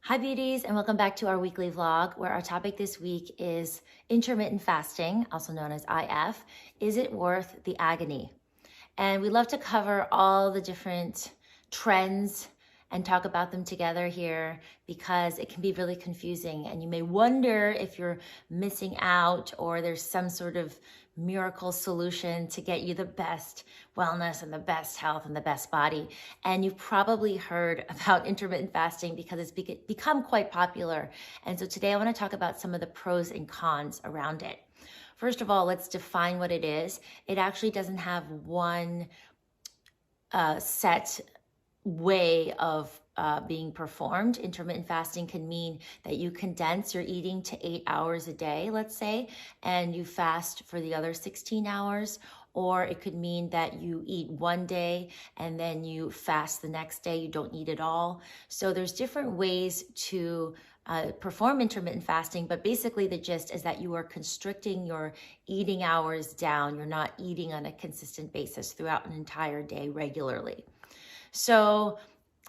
Hi beauties, and welcome back to our weekly vlog where our topic this week is intermittent fasting, also known as IF. Is it worth the agony? And we love to cover all the different trends and talk about them together here because it can be really confusing and you may wonder if you're missing out or there's some sort of miracle solution to get you the best wellness and the best health and the best body. And you've probably heard about intermittent fasting because it's become quite popular. And so today I want to talk about some of the pros and cons around it. First of all, let's define what it is. It actually doesn't have one set way of being performed. Intermittent fasting can mean that you condense your eating to 8 hours a day, let's say, and you fast for the other 16 hours. Or it could mean that you eat one day and then you fast the next day, you don't eat at all. So there's different ways to perform intermittent fasting, but basically the gist is that you are constricting your eating hours down. You're not eating on a consistent basis throughout an entire day regularly. So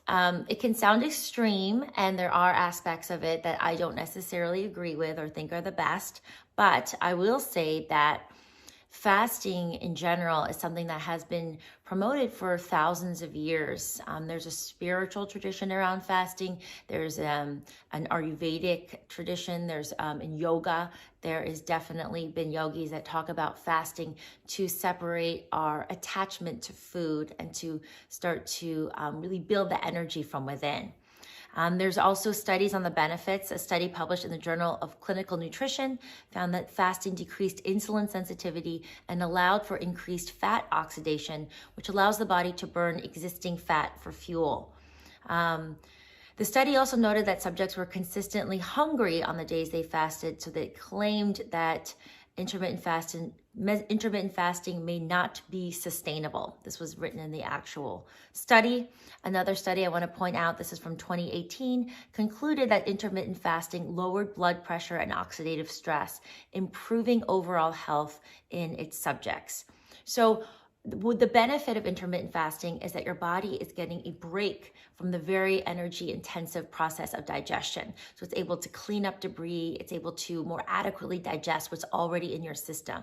it can sound extreme, and there are aspects of it that I don't necessarily agree with or think are the best, but I will say that fasting in general is something that has been promoted for thousands of years. There's a spiritual tradition around fasting. There's an Ayurvedic tradition. There's in yoga, there is definitely been yogis that talk about fasting to separate our attachment to food and to start to really build the energy from within. There's also studies on the benefits. A study published in the Journal of Clinical Nutrition found that fasting decreased insulin sensitivity and allowed for increased fat oxidation, which allows the body to burn existing fat for fuel. The study also noted that subjects were consistently hungry on the days they fasted, so they claimed that intermittent fasting may not be sustainable. This was written in the actual study. Another study I want to point out, this is from 2018, concluded that intermittent fasting lowered blood pressure and oxidative stress, improving overall health in its subjects. So the benefit of intermittent fasting is that your body is getting a break from the very energy intensive process of digestion. So it's able to clean up debris. It's able to more adequately digest what's already in your system.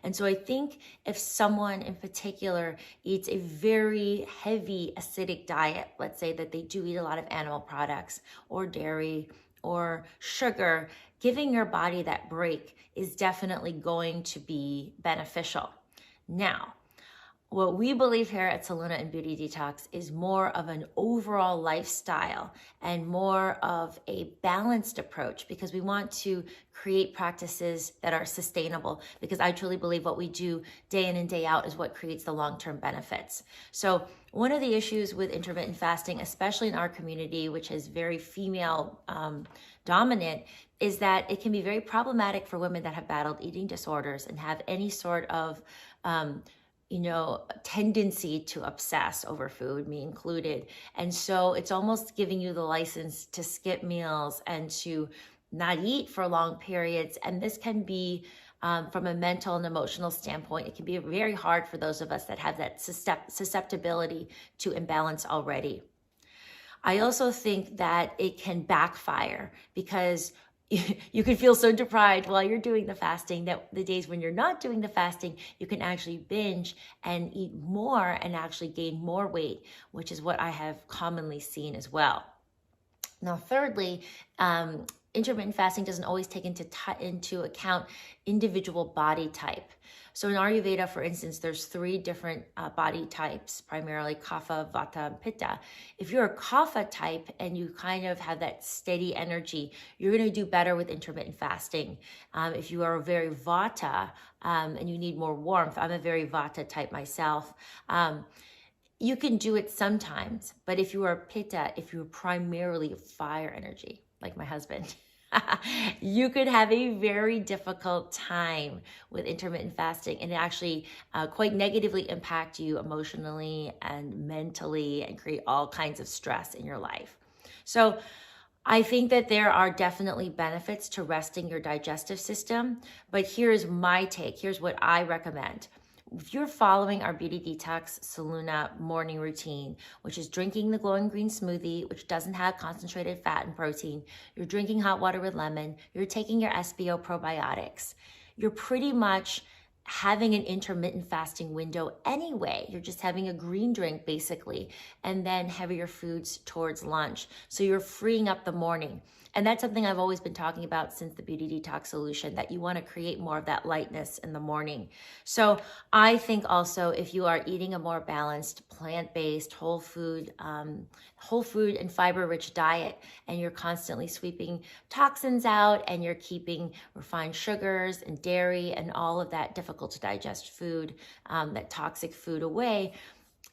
And so I think if someone in particular eats a very heavy acidic diet, let's say that they do eat a lot of animal products or dairy or sugar, giving your body that break is definitely going to be beneficial. Now, what we believe here at Saluna and Beauty Detox is more of an overall lifestyle and more of a balanced approach, because we want to create practices that are sustainable, because I truly believe what we do day in and day out is what creates the long-term benefits. So one of the issues with intermittent fasting, especially in our community, which is very female dominant, is that it can be very problematic for women that have battled eating disorders and have any sort of tendency to obsess over food, me included. And so it's almost giving you the license to skip meals and to not eat for long periods. And this can be, from a mental and emotional standpoint, it can be very hard for those of us that have that susceptibility to imbalance already. I also think that it can backfire because you can feel so deprived while you're doing the fasting that the days when you're not doing the fasting, you can actually binge and eat more and actually gain more weight, which is what I have commonly seen as well. Now, thirdly, intermittent fasting doesn't always take into account individual body type. So in Ayurveda, for instance, there's 3 different body types, primarily Kapha, Vata, and Pitta. If you're a Kapha type and you kind of have that steady energy, you're going to do better with intermittent fasting. If you are very Vata and you need more warmth, I'm a very Vata type myself, you can do it sometimes. But if you are Pitta, if you're primarily fire energy, like my husband, you could have a very difficult time with intermittent fasting and actually quite negatively impact you emotionally and mentally and create all kinds of stress in your life. So I think that there are definitely benefits to resting your digestive system, but here's my take. Here's what I recommend. If you're following our Beauty Detox Soluna morning routine, which is drinking the glowing green smoothie, which doesn't have concentrated fat and protein, you're drinking hot water with lemon, you're taking your SBO probiotics, you're pretty much having an intermittent fasting window anyway. You're just having a green drink basically, and then heavier foods towards lunch. So you're freeing up the morning. And that's something I've always been talking about since the Beauty Detox Solution, that you want to create more of that lightness in the morning. So I think also if you are eating a more balanced, plant-based, whole food and fiber-rich diet, and you're constantly sweeping toxins out and you're keeping refined sugars and dairy and all of that difficult to digest food, that toxic food away,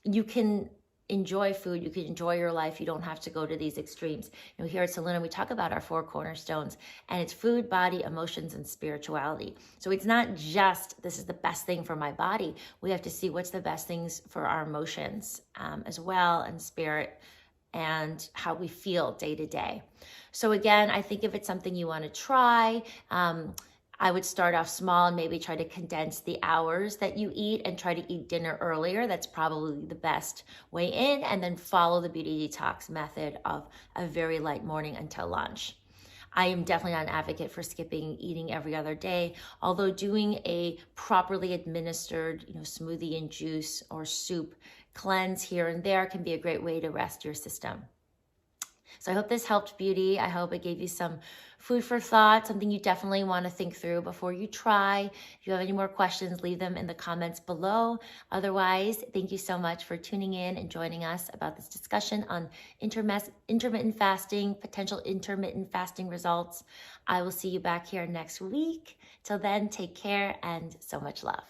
you can enjoy food, you can enjoy your life. You don't have to go to these extremes. Here at Soluna, we talk about our 4 cornerstones, and it's food, body, emotions, and spirituality. So it's not just, this is the best thing for my body. We have to see what's the best things for our emotions as well, and spirit, and how we feel day to day. So again, I think if it's something you want to try, I would start off small and maybe try to condense the hours that you eat and try to eat dinner earlier. That's probably the best way in, and then follow the Beauty Detox method of a very light morning until lunch. I am definitely not an advocate for skipping eating every other day, although doing a properly administered, smoothie and juice or soup cleanse here and there can be a great way to rest your system. So I hope this helped, Beauty. I hope it gave you some food for thought, something you definitely want to think through before you try. If you have any more questions, leave them in the comments below. Otherwise, thank you so much for tuning in and joining us about this discussion on intermittent fasting, potential intermittent fasting results. I will see you back here next week. Till then, take care and so much love.